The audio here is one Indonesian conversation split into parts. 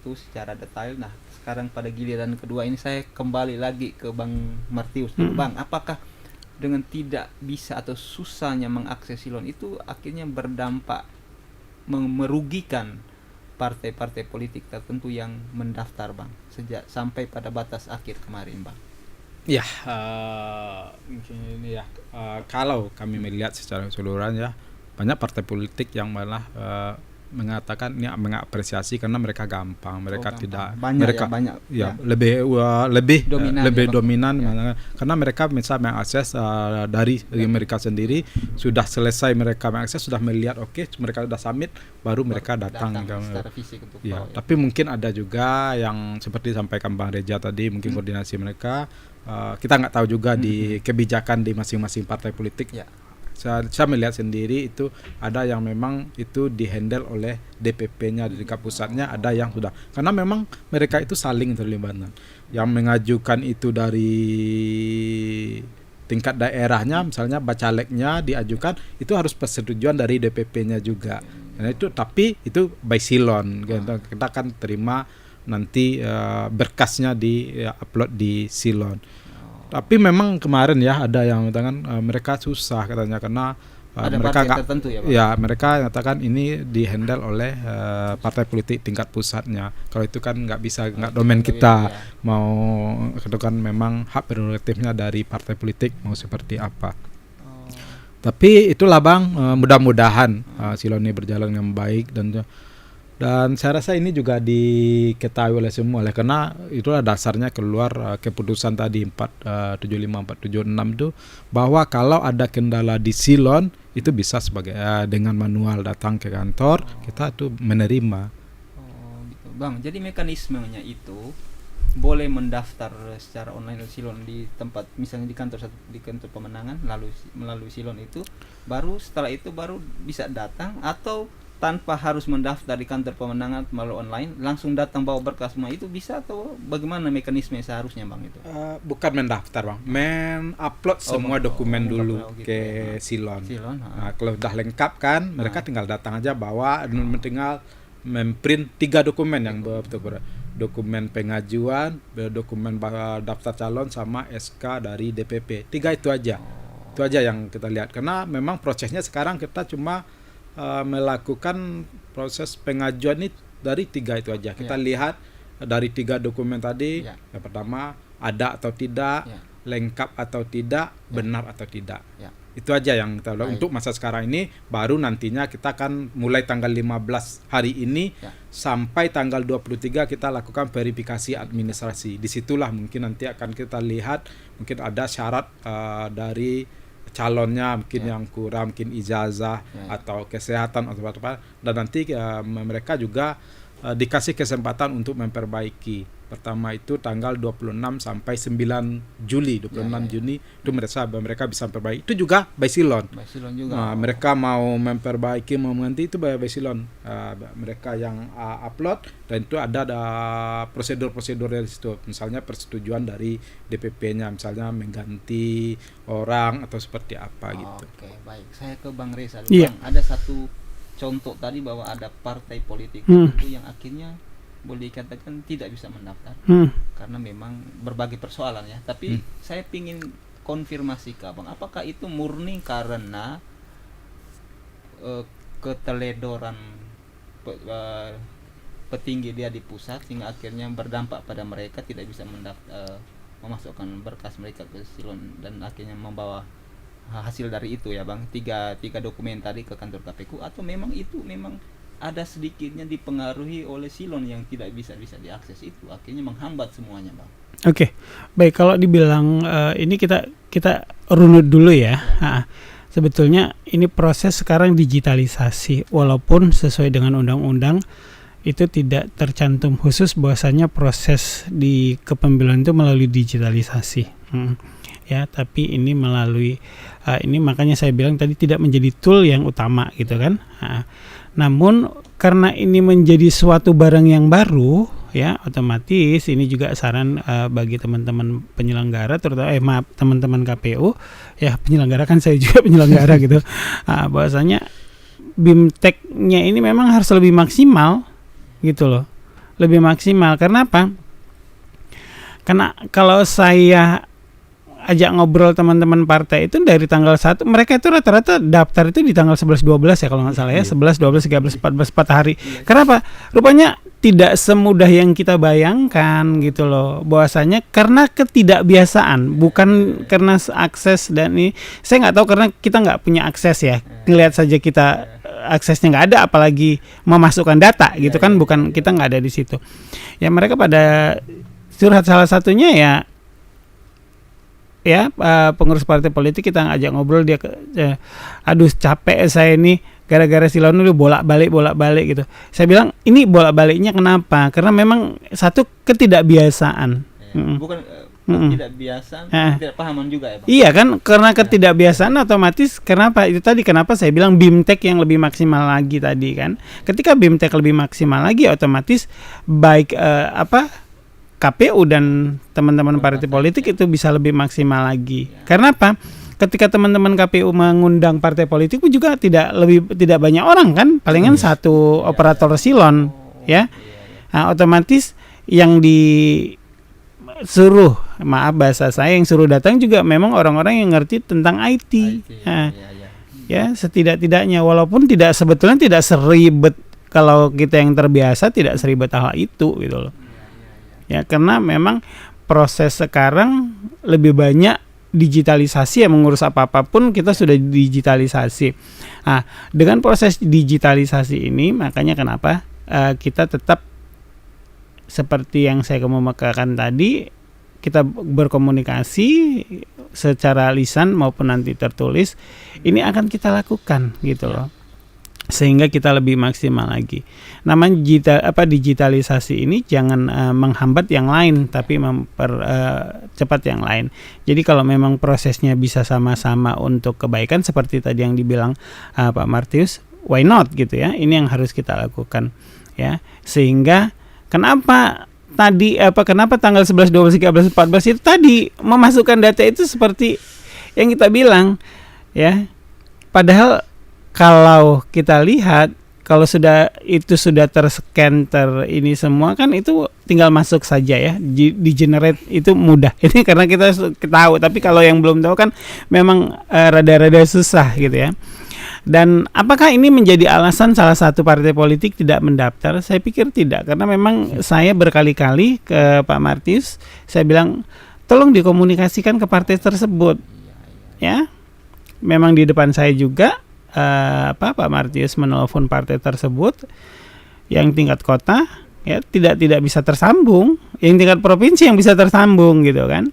itu secara detail. Nah, sekarang pada giliran kedua ini saya kembali lagi ke Bang Martius. Bang, apakah dengan tidak bisa atau susahnya mengakses silon itu akhirnya berdampak merugikan partai-partai politik tertentu yang mendaftar, Bang, sejak sampai pada batas akhir kemarin, Bang? Ya, mungkin ini ya, kalau kami melihat secara keseluruhan ya, banyak partai politik yang malah mengatakan ini mengapresiasi karena mereka gampang, mereka tidak banyak mereka banyak lebih dominan karena mereka bisa mengakses dari mereka sendiri, sudah selesai mereka mengakses, sudah melihat mereka sudah submit, baru mereka datang secara fisik untuk Tapi mungkin ada juga yang seperti sampaikan Bang Reja tadi, mungkin koordinasi mereka, kita nggak tahu juga di kebijakan di masing-masing partai politik. Saya melihat sendiri itu ada yang memang itu dihandle oleh DPP-nya di tingkat pusatnya, ada yang sudah, karena memang mereka itu saling terlibat. Yang mengajukan itu dari tingkat daerahnya, misalnya bacaleknya diajukan, itu harus persetujuan dari DPP-nya juga. Nah, itu tapi itu by silon. Kita akan terima nanti berkasnya di upload di silon. Tapi memang kemarin ya ada yang mengatakan mereka susah katanya karena mereka nggak tertentu ya, mereka nyatakan ini dihandle oleh partai politik tingkat pusatnya. Kalau itu kan nggak bisa, nggak domain kita. Mau itu kan memang hak prerogatifnya dari partai politik mau seperti apa. Tapi itulah Bang, mudah-mudahan silon ini berjalan dengan baik, dan saya rasa ini juga diketahui oleh semua, karena itulah dasarnya keluar keputusan tadi 475 476 itu, bahwa kalau ada kendala di silon itu bisa sebagai dengan manual datang ke kantor, kita tuh menerima. Gitu. Bang, jadi mekanismenya itu boleh mendaftar secara online silon di tempat, misalnya di kantor pemenangan, lalu melalui silon itu, baru setelah itu baru bisa datang, atau tanpa harus mendaftar di kantor pemenangan melalui online, langsung datang bawa berkas semua, itu bisa, atau bagaimana mekanisme seharusnya Bang itu? Bukan mendaftar Bang, upload semua dokumen dulu ke silon. Nah, kalau udah lengkap kan, mereka tinggal datang aja bawa, tinggal memprint 3 dokumen yang betul, dokumen pengajuan, dokumen daftar calon, sama SK dari DPP. 3 itu aja. Itu aja yang kita lihat, karena memang prosesnya sekarang kita cuma melakukan proses pengajuan ini dari 3 itu aja. Kita lihat dari 3 dokumen tadi, yang pertama ada atau tidak, lengkap atau tidak, benar atau tidak. Itu aja yang kita lakukan untuk masa sekarang ini. Baru nantinya kita akan mulai tanggal 15 hari ini sampai tanggal 23 kita lakukan verifikasi administrasi. Disitulah mungkin nanti akan kita lihat, mungkin ada syarat dari calonnya, mungkin yang kurang, mungkin ijazah atau kesehatan atau apa, dan nanti mereka juga dikasih kesempatan untuk memperbaiki. Pertama itu tanggal 26 sampai 9 Juli, 26 Juni itu mereka bisa memperbaiki. Itu juga by silon. Nah, mereka mau memperbaiki, mau mengganti, itu by silon. Mereka yang upload, dan itu ada prosedur-prosedur dari situ. Misalnya persetujuan dari DPP-nya, misalnya mengganti orang atau seperti apa gitu. Oke, baik. Saya ke Bang Reza dulu. Bang, ada satu contoh tadi bahwa ada partai politik itu yang akhirnya boleh dikatakan tidak bisa mendaftar karena memang berbagai persoalan ya. Tapi saya ingin konfirmasi ke Abang, apakah itu murni karena keteledoran petinggi dia di pusat sehingga akhirnya berdampak pada mereka tidak bisa memasukkan berkas mereka ke silon, dan akhirnya membawa hasil dari itu ya Bang, tiga dokumen tadi ke kantor KPU, atau memang itu memang ada sedikitnya dipengaruhi oleh silon yang tidak bisa diakses, itu akhirnya menghambat semuanya Bang? Oke, baik, kalau dibilang ini kita runut dulu ya. Sebetulnya ini proses sekarang digitalisasi, walaupun sesuai dengan undang-undang itu tidak tercantum khusus bahwasanya proses di kepemiluan itu melalui digitalisasi. Ya, tapi ini melalui ini makanya saya bilang tadi tidak menjadi tool yang utama gitu kan. Namun karena ini menjadi suatu barang yang baru ya, otomatis ini juga saran bagi teman-teman penyelenggara, terutama teman-teman KPU ya, penyelenggara kan saya juga penyelenggara gitu. Bahwasanya BIMTEK-nya ini memang harus lebih maksimal gitu loh. lebih maksimal. Karena apa? Karena kalau saya ajak ngobrol teman-teman partai itu dari tanggal 1, mereka itu rata-rata daftar itu di tanggal 11 12 ya kalau nggak salah ya, 11 12 13 14 4 hari. Kenapa? Rupanya tidak semudah yang kita bayangkan gitu loh. Bahwasanya karena ketidakbiasaan, bukan karena akses, dan ini saya nggak tahu karena kita nggak punya akses ya. Ngelihat saja kita aksesnya nggak ada, apalagi memasukkan data gitu kan, bukan, kita nggak ada di situ. Ya mereka pada curhat, salah satunya ya pengurus partai politik kita ngajak ngobrol, dia aduh capek saya ini gara-gara Silon itu bolak-balik gitu. Saya bilang ini bolak-baliknya kenapa? Karena memang satu ketidakbiasaan. Bukan ketidakbiasaan, ketidakpahaman juga ya Bang. Iya kan, karena ketidakbiasaan otomatis kenapa? Itu tadi kenapa saya bilang BIMTEK yang lebih maksimal lagi tadi kan. Ketika BIMTEK lebih maksimal lagi, otomatis baik KPU dan teman-teman partai politik itu bisa lebih maksimal lagi. Karena apa? Ketika teman-teman KPU mengundang partai politik pun juga tidak banyak orang kan, palingan satu operator silon ya. Nah, otomatis yang disuruh, maaf bahasa saya, yang suruh datang juga memang orang-orang yang ngerti tentang IT. Nah, ya setidak-tidaknya walaupun sebetulnya tidak seribet kalau kita yang terbiasa, tidak seribet hal itu gitu loh. Ya, karena memang proses sekarang lebih banyak digitalisasi ya, mengurus apa-apapun kita sudah digitalisasi. Nah, dengan proses digitalisasi ini makanya kenapa kita tetap seperti yang saya kemukakan tadi, kita berkomunikasi secara lisan maupun nanti tertulis, ini akan kita lakukan gitu loh. Sehingga kita lebih maksimal lagi. Namanya digitalisasi ini jangan menghambat yang lain, tapi mempercepat yang lain. Jadi kalau memang prosesnya bisa sama-sama untuk kebaikan seperti tadi yang dibilang Pak Martius, why not gitu ya? Ini yang harus kita lakukan ya. Sehingga kenapa tanggal 11 12 13 14 itu tadi memasukkan data itu seperti yang kita bilang ya. Padahal kalau kita lihat, kalau sudah terscan ini semua kan itu tinggal masuk saja ya, di generate itu mudah. Ini karena kita tahu, tapi kalau yang belum tahu kan memang rada-rada susah gitu ya. Dan apakah ini menjadi alasan salah satu partai politik tidak mendaftar? Saya pikir tidak, karena memang saya berkali-kali ke Pak Martius, saya bilang tolong dikomunikasikan ke partai tersebut ya. Memang di depan saya juga Pak Martius menelpon partai tersebut yang tingkat kota ya tidak bisa tersambung, yang tingkat provinsi yang bisa tersambung gitu kan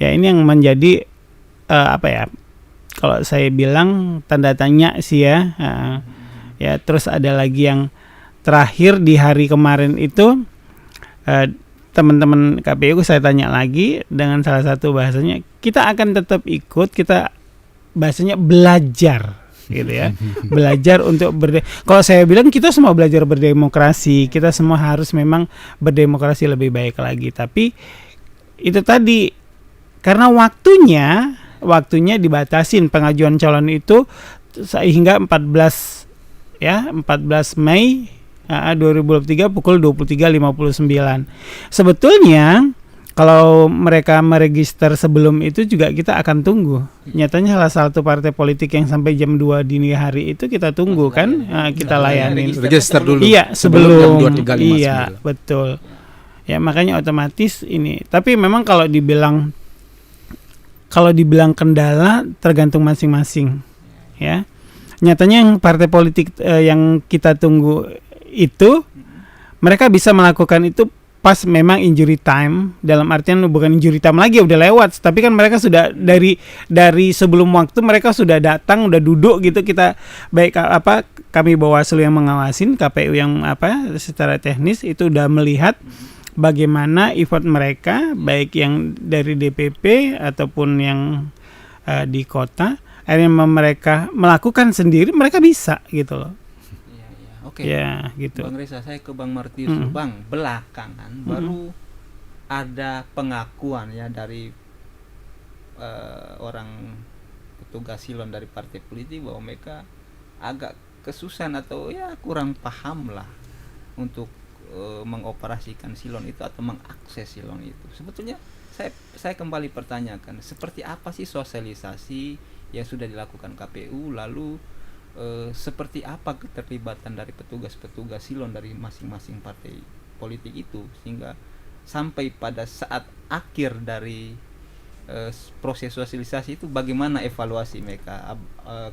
ya. Ini yang menjadi kalau saya bilang tanda tanya sih ya. Ya terus ada lagi yang terakhir di hari kemarin itu, teman-teman KPU saya tanya lagi dengan salah satu bahasanya, kita akan tetap ikut, kita bahasanya belajar gitu ya. Belajar untuk kalau saya bilang kita semua belajar berdemokrasi, kita semua harus memang berdemokrasi lebih baik lagi. Tapi itu tadi karena waktunya dibatasin pengajuan calon itu sehingga 14 Mei 2023 pukul 23.59. Sebetulnya kalau mereka meregister sebelum itu juga kita akan tunggu. Nyatanya salah satu partai politik yang sampai jam 2 dini hari itu kita tunggu kan, kita layanin. Register dulu. Iya, sebelum jam 2.35. Iya, betul. Ya makanya otomatis ini. Tapi memang kalau dibilang kendala tergantung masing-masing. Ya. Nyatanya yang partai politik yang kita tunggu itu mereka bisa melakukan itu pas memang injury time, dalam artian bukan injury time lagi, udah lewat, tapi kan mereka sudah dari sebelum waktu mereka sudah datang, udah duduk gitu, kita kami Bawaslu yang mengawasin, KPU yang secara teknis itu udah melihat bagaimana effort mereka, baik yang dari DPP ataupun yang di kota, akhirnya mereka melakukan sendiri, mereka bisa gitu loh. Oke, ya, gitu. Bang Reza, saya ke Bang Martius. Bang, belakangan baru ada pengakuan ya dari orang petugas silon dari partai politik bahwa mereka agak kesusahan atau ya kurang paham lah untuk mengoperasikan silon itu atau mengakses silon itu. Sebetulnya saya kembali pertanyakan, seperti apa sih sosialisasi yang sudah dilakukan KPU, lalu seperti apa keterlibatan dari petugas-petugas silon dari masing-masing partai politik itu, sehingga sampai pada saat akhir dari proses sosialisasi itu bagaimana evaluasi mereka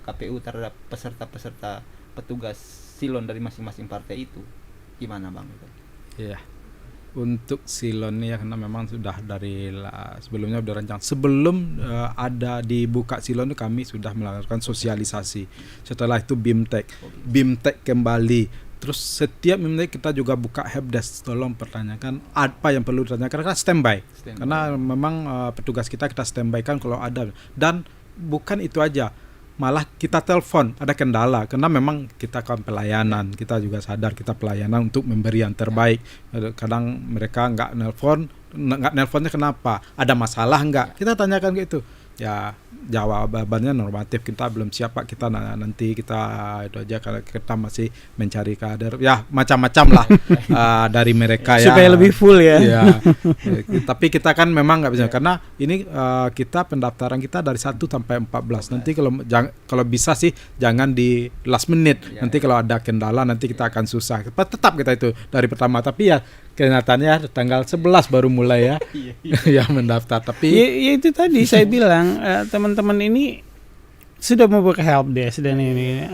KPU terhadap peserta-peserta petugas silon dari masing-masing partai itu, gimana Bang? Iya. Untuk silon ya, karena memang sudah dari sebelumnya sudah rencana sebelum ada dibuka silon kami sudah melakukan sosialisasi. Setelah itu BIMTEK kembali. Terus setiap BIMTEK kita juga buka helpdesk, tolong pertanyakan apa yang perlu ditanyakan, karena standby. Karena memang petugas kita standby kan kalau ada. Dan bukan itu aja, malah kita telepon ada kendala, karena memang kita kan pelayanan, kita juga sadar kita pelayanan untuk memberi yang terbaik. Kadang mereka nggak nelponnya kenapa, ada masalah nggak, kita tanyakan gitu ya, jawabannya normatif, kita belum siap Pak, kita nanti kita itu aja, karena kita masih mencari kader ya, macam-macam lah dari mereka ya, supaya lebih full ya. Tapi kita kan memang nggak bisa, karena ini kita pendaftaran kita dari 1 sampai 14. Nanti kalau bisa sih jangan di last minute, nanti kalau ada kendala nanti kita akan susah. Tetap kita itu dari pertama, tapi ya kenyataannya tanggal 11 baru mulai ya yang mendaftar. Tapi ya itu tadi saya bilang, teman-teman ini sudah membuka helpdesk, dan ini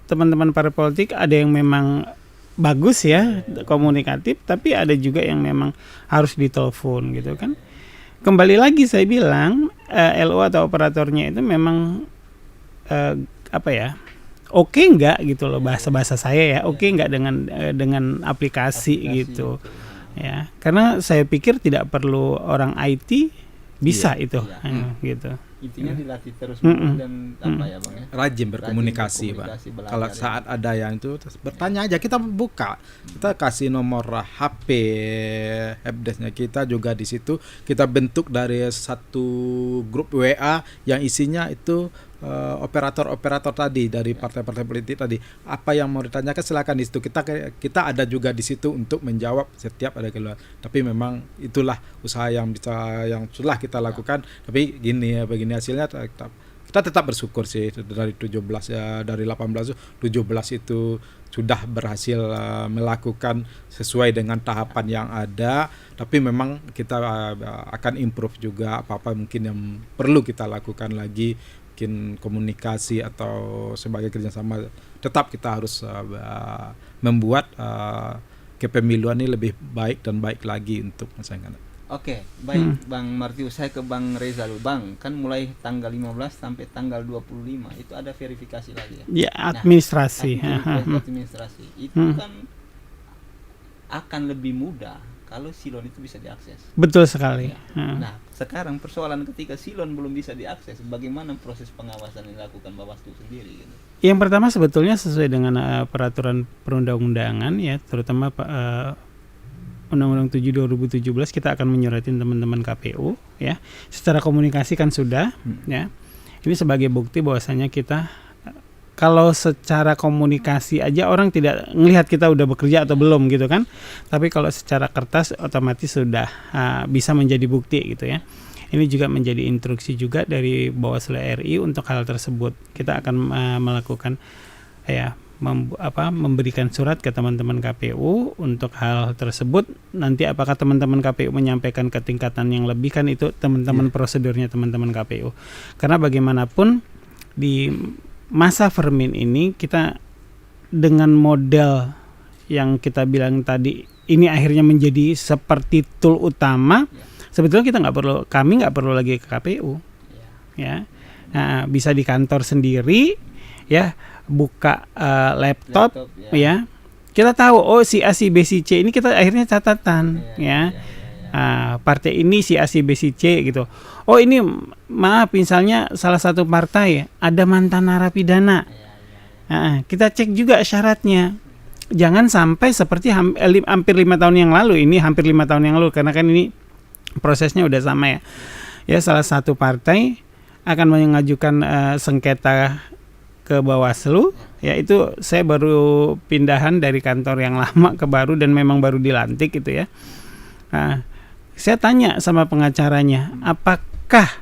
teman-teman partai politik ada yang memang bagus ya komunikatif, tapi ada juga yang memang harus ditelepon gitu kan. Kembali lagi saya bilang, LO atau operatornya itu memang oke nggak gitu loh, bahasa saya ya, oke nggak dengan aplikasi gitu ya, karena saya pikir tidak perlu orang IT bisa itu gitu. Intinya dilatih terus dan ya Bang ya, rajin berkomunikasi Pak. Kalau saat ada yang itu bertanya aja, kita buka, kita kasih nomor HP helpdesk-nya kita juga di situ, kita bentuk dari satu grup WA yang isinya itu operator-operator tadi dari partai-partai politik tadi, apa yang mau ditanyakan silakan di situ, kita ada juga di situ untuk menjawab setiap ada keluar. Tapi memang itulah usaha yang sudah kita lakukan. Tapi begini hasilnya kita tetap bersyukur sih, dari 17 ya, dari 18 17 itu sudah berhasil melakukan sesuai dengan tahapan yang ada. Tapi memang kita akan improve juga, apa mungkin yang perlu kita lakukan lagi, mungkin komunikasi atau sebagai kerjasama. Tetap kita harus membuat kepemiluan ini lebih baik dan baik lagi untuk masa yang akan datang. Oke, baik Bang Martius, saya ke Bang Reza dulu. Bang, kan mulai tanggal 15 sampai tanggal 25 itu ada verifikasi lagi ya? Ya, administrasi. Administrasi itu kan akan lebih mudah kalau silon itu bisa diakses. Betul sekali. Nah, sekarang persoalan ketika silon belum bisa diakses, bagaimana proses pengawasan yang dilakukan Bawaslu sendiri gitu? Yang pertama sebetulnya sesuai dengan peraturan perundang-undangan ya, terutama Undang-Undang 7 2017, kita akan menyuratin teman-teman KPU ya. Secara komunikasi kan sudah ya. Ini sebagai bukti bahwasanya kita, kalau secara komunikasi aja orang tidak ngelihat kita udah bekerja atau belum gitu kan. Tapi kalau secara kertas otomatis sudah bisa menjadi bukti gitu ya. Ini juga menjadi instruksi juga dari Bawaslu RI untuk hal tersebut. Kita akan melakukan memberikan surat ke teman-teman KPU untuk hal tersebut. Nanti apakah teman-teman KPU menyampaikan ke tingkatan yang lebih, kan itu teman-teman prosedurnya teman-teman KPU. Karena bagaimanapun di masa Fermin ini kita dengan model yang kita bilang tadi ini akhirnya menjadi seperti tool utama. Sebetulnya kami nggak perlu lagi ke KPU ya. Nah, bisa di kantor sendiri ya, buka laptop ya. Kita tahu si A, si B, si C ini kita akhirnya catatan partai ini si A, si B, si C gitu. Oh ini maaf, misalnya salah satu partai ada mantan narapidana. Kita cek juga syaratnya. Jangan sampai seperti hampir 5 tahun yang lalu. Ini hampir 5 tahun yang lalu, karena kan ini prosesnya udah sama ya. Ya, salah satu partai akan mengajukan sengketa ke Bawaslu Ya itu saya baru pindahan dari kantor yang lama ke baru dan memang baru dilantik gitu ya. Nah, saya tanya sama pengacaranya, apakah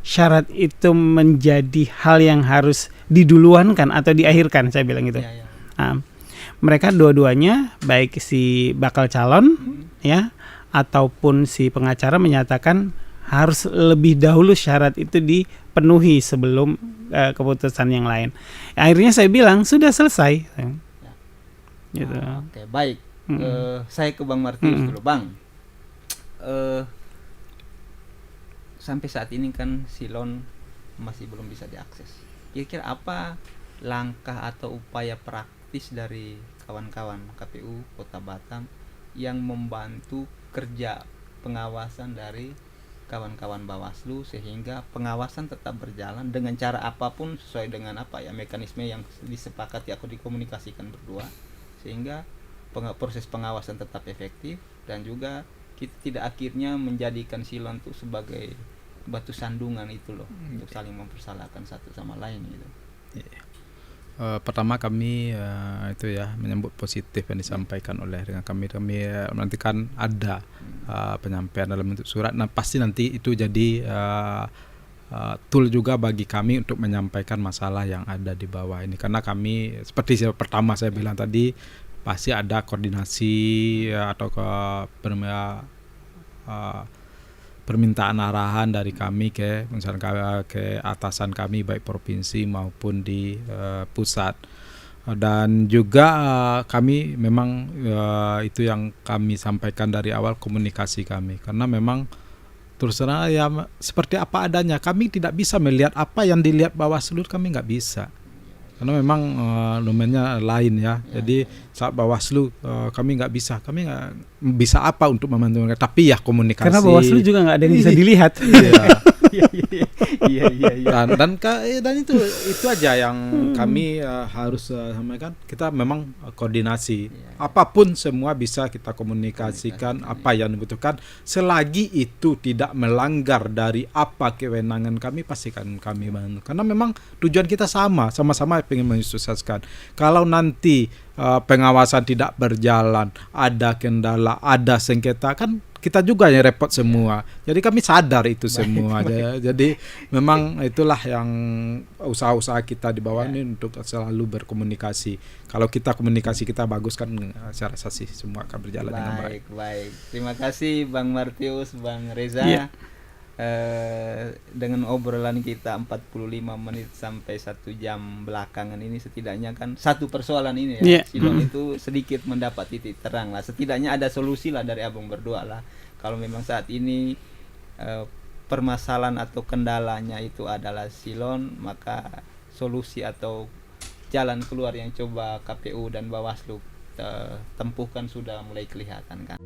syarat itu menjadi hal yang harus diduluankan atau diakhirkan, saya bilang gitu. Ya, ya. Nah, mereka dua-duanya baik si bakal calon ya ataupun si pengacara menyatakan harus lebih dahulu syarat itu dipenuhi sebelum keputusan yang lain. Akhirnya saya bilang sudah selesai. Gitu. Oke, baik. Saya ke Bang Martius dulu, Bang. Sampai saat ini kan Silon masih belum bisa diakses. Kira-kira apa langkah atau upaya praktis dari kawan-kawan KPU Kota Batam yang membantu kerja pengawasan dari kawan-kawan Bawaslu sehingga pengawasan tetap berjalan dengan cara apapun sesuai dengan mekanisme yang disepakati atau dikomunikasikan berdua, sehingga proses pengawasan tetap efektif dan juga kita tidak akhirnya menjadikan Silon itu sebagai batu sandungan itu loh untuk saling mempersalahkan satu sama lain gitu. Pertama kami itu ya menyambut positif yang disampaikan oleh dengan kami nanti kan ada penyampaian dalam bentuk surat. Nah pasti nanti itu jadi tool juga bagi kami untuk menyampaikan masalah yang ada di bawah ini, karena kami seperti pertama saya bilang tadi pasti ada koordinasi atau permintaan arahan dari kami ke misalnya ke atasan kami baik provinsi maupun di pusat, dan juga kami memang itu yang kami sampaikan dari awal komunikasi kami, karena memang terus terang ya seperti apa adanya, kami tidak bisa melihat apa yang dilihat Bawaslu, kami nggak bisa karena memang domainnya lain ya. Jadi saat Bawaslu kami nggak bisa apa untuk membantu mereka, tapi ya komunikasi. Karena Bawaslu juga nggak ada yang bisa dilihat. Iya. Dan itu aja yang kami harus sampaikan. Kita memang koordinasi. Apapun semua bisa kita komunikasikan apa yang dibutuhkan. Selagi itu tidak melanggar dari apa kewenangan kami, pastikan kami bantu. Karena memang tujuan kita sama-sama ingin mensukseskan. Kalau nanti pengawasan tidak berjalan, ada kendala, ada sengketa, kan kita juga yang repot semua. Jadi kami sadar itu semua. Jadi memang itulah yang usaha-usaha kita di bawah ini untuk selalu berkomunikasi. Kalau kita komunikasi kita bagus kan, saya rasa sih semua akan berjalan dengan baik. Baik. Terima kasih Bang Martius, Bang Reza. Dengan obrolan kita 45 menit sampai 1 jam belakangan ini, setidaknya kan satu persoalan ini ya, Silon itu sedikit mendapat titik terang lah, setidaknya ada solusi lah dari abang berdua lah. Kalau memang saat ini permasalahan atau kendalanya itu adalah Silon, maka solusi atau jalan keluar yang coba KPU dan Bawaslu tempuhkan sudah mulai kelihatan kan.